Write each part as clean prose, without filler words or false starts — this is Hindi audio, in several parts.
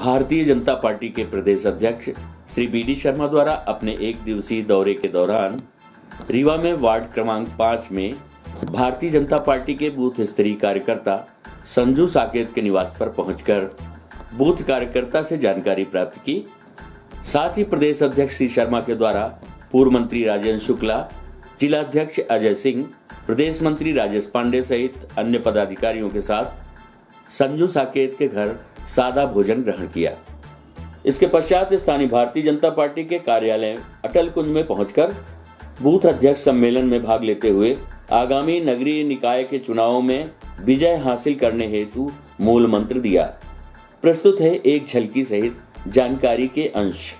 भारतीय जनता पार्टी के प्रदेश अध्यक्ष श्री बी डी शर्मा द्वारा अपने एक दिवसीय दौरे के दौरान रीवा में वार्ड क्रमांक 5 में भारतीय जनता पार्टी के बूथ स्तरीय कार्यकर्ता संजू साकेत के निवास पर पहुंचकर बूथ कार्यकर्ता से जानकारी प्राप्त की। साथ ही प्रदेश अध्यक्ष श्री शर्मा के द्वारा पूर्व मंत्री राजेंद्र शुक्ला, जिला अध्यक्ष अजय सिंह, प्रदेश मंत्री राजेश पांडे सहित अन्य पदाधिकारियों के साथ संजू साकेत के घर सादा भोजन ग्रहण किया। इसके पश्चात स्थानीय भारतीय जनता पार्टी के कार्यालय अटल कुंज में पहुंचकर बूथ अध्यक्ष सम्मेलन में भाग लेते हुए आगामी नगरीय निकाय के चुनावों में विजय हासिल करने हेतु मूल मंत्र दिया। प्रस्तुत है एक झलकी सहित जानकारी के अंश।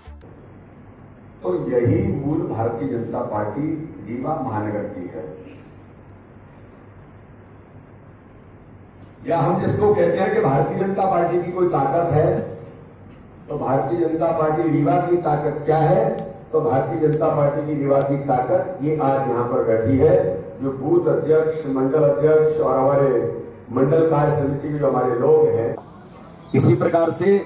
तो यही मूल भारतीय जनता पार्टी रीवा महानगर की है, या हम जिसको कहते हैं कि भारतीय जनता पार्टी की कोई ताकत है, तो भारतीय जनता पार्टी रीवा की ताकत क्या है? तो भारतीय जनता पार्टी की रीवा की ताकत ये आज यहां पर बैठी है, जो बूथ अध्यक्ष, मंडल अध्यक्ष और हमारे मंडल कार्य समिति के जो हमारे लोग हैं। इसी प्रकार से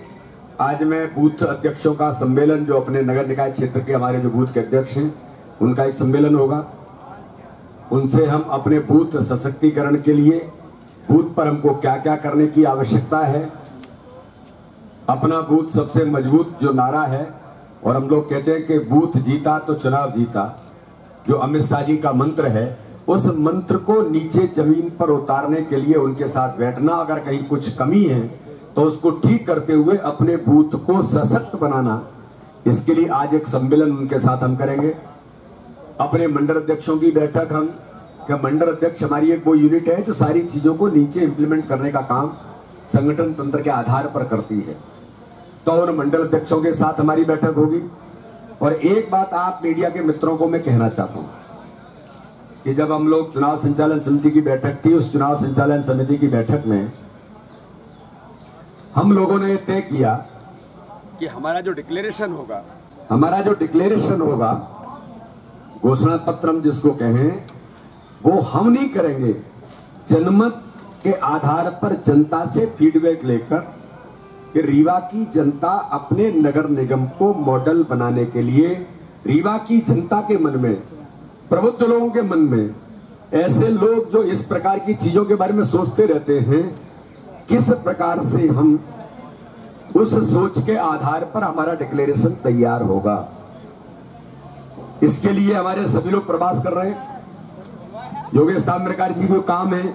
आज मैं बूथ अध्यक्षों का सम्मेलन, जो अपने नगर निकाय क्षेत्र के हमारे जो बूथ के अध्यक्ष हैं, उनका एक सम्मेलन होगा। उनसे हम अपने बूथ सशक्तिकरण के लिए बूथ पर हमको क्या क्या करने की आवश्यकता है, अपना बूथ सबसे मजबूत जो नारा है, और हम लोग कहते हैं कि बूथ जीता तो चुनाव जीता, जो अमित शाह जी का मंत्र है, उस मंत्र को नीचे जमीन पर उतारने के लिए उनके साथ बैठना, अगर कहीं कुछ कमी है तो उसको ठीक करते हुए अपने बूथ को सशक्त बनाना, इसके लिए आज एक सम्मेलन उनके साथ हम करेंगे। अपने मंडल अध्यक्षों की बैठक हम, कि मंडल अध्यक्ष हमारी एक वो यूनिट है जो सारी चीजों को नीचे इंप्लीमेंट करने का काम संगठन तंत्र के आधार पर करती है, तो उन मंडल अध्यक्षों के साथ हमारी बैठक होगी। और एक बात आप मीडिया के मित्रों को मैं कहना चाहता हूं कि जब हम लोग चुनाव संचालन समिति की बैठक थी, उस चुनाव संचालन समिति की बैठक में हम लोगों ने तय किया कि हमारा जो डिक्लेरेशन होगा, घोषणा पत्र हम जिसको कहें, वो हम नहीं करेंगे। जनमत के आधार पर जनता से फीडबैक लेकर कि रीवा की जनता अपने नगर निगम को मॉडल बनाने के लिए, रीवा की जनता के मन में, प्रबुद्ध लोगों के मन में, ऐसे लोग जो इस प्रकार की चीजों के बारे में सोचते रहते हैं, किस प्रकार से हम उस सोच के आधार पर हमारा डिक्लेरेशन तैयार होगा। इसके लिए हमारे सभी लोग प्रयास कर रहे हैं। योगेश ताम्रकार जी को काम है,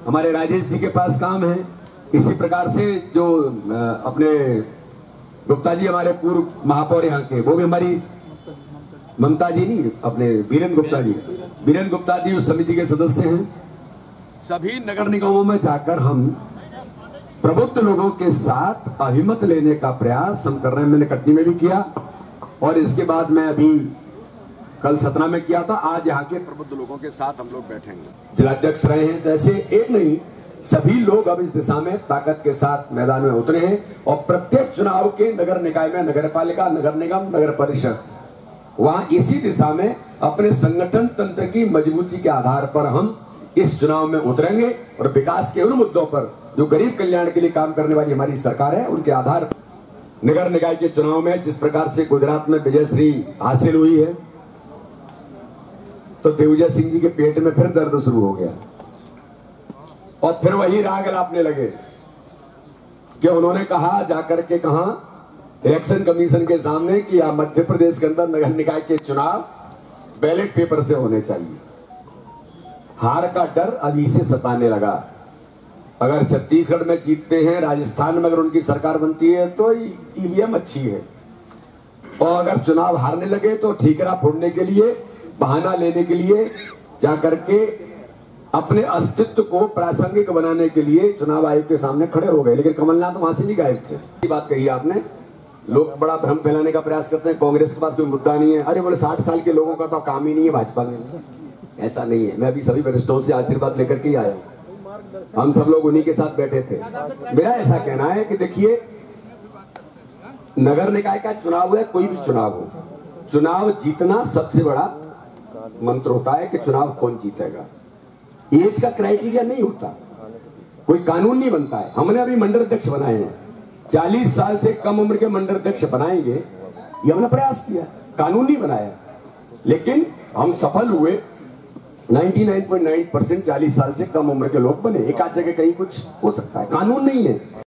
हमारे राजेश जी के पास काम है। इसी प्रकार से जो अपने गुप्ता जी, हमारे पूर्व महापौर यहाँ के, वो भी हमारी ममता जी नहीं, अपने वीरेंद्र गुप्ता जी उस समिति के सदस्य हैं। सभी नगर निगमों में जाकर हम प्रबुद्ध लोगों के साथ अभिमत लेने का प्रयास हम कर रहे हैं। मैंने कटनी में भी किया, और इसके बाद मैं अभी कल सतना में किया था। आज यहाँ के प्रबुद्ध लोगों के साथ हम लोग बैठेंगे। जिलाध्यक्ष रहे हैं, तो ऐसे एक नहीं, सभी लोग अब इस दिशा में ताकत के साथ मैदान में उतरे हैं, और प्रत्येक चुनाव के नगर निकाय में, नगर पालिका, नगर निगम, नगर परिषद, वहां इसी दिशा में अपने संगठन तंत्र की मजबूती के आधार पर हम इस चुनाव में उतरेंगे, और विकास के उन मुद्दों पर जो गरीब कल्याण के लिए काम करने वाली हमारी सरकार है, उनके आधार पर नगर निकाय के चुनाव में जिस प्रकार से गुजरात में विजयश्री हासिल हुई है, तो दिग्विजय सिंह जी के पेट में फिर दर्द शुरू हो गया, और फिर वही राग लापने लगे कि उन्होंने कहा, जाकर के कहा इलेक्शन कमीशन के सामने कि आप मध्य प्रदेश के अंदर नगर निकाय के चुनाव बैलेट पेपर से होने चाहिए। हार का डर अभी से सताने लगा। अगर छत्तीसगढ़ में जीतते हैं, राजस्थान में अगर उनकी सरकार बनती है, तो ईवीएम अच्छी है, और अगर चुनाव हारने लगे तो ठीकरा फोड़ने के लिए, बहाना लेने के लिए, जाकर के अपने अस्तित्व को प्रासंगिक बनाने के लिए चुनाव आयोग के सामने खड़े हो गए। लेकिन कमलनाथ वहां से नहीं गायब थे। ये बात कही आपने, लोग बड़ा भ्रम फैलाने का प्रयास करते हैं, कांग्रेस के पास कोई मुद्दा नहीं है। अरे बोले 60 साल के लोगों का तो काम ही नहीं है भाजपा में। ऐसा नहीं है। मैं अभी सभी वरिष्ठों से आशीर्वाद लेकर के ही आया हूँ, हम सब लोग उन्हीं के साथ बैठे थे। मेरा ऐसा कहना है कि देखिए, नगर निकाय का चुनाव है, कोई भी चुनाव हो, चुनाव जीतना सबसे बड़ा मंत्र होता है कि चुनाव कौन जीतेगा। एज का क्राइटेरिया नहीं होता, कोई कानून नहीं बनता है। हमने अभी मंडल अध्यक्ष बनाए हैं, 40 साल से कम उम्र के मंडल अध्यक्ष बनाएंगे, ये हमने प्रयास किया, कानून नहीं बनाया, लेकिन हम सफल हुए। 99.9% 40 साल से कम उम्र के लोग बने। एक आध जगह कहीं कुछ हो सकता है, कानून नहीं है।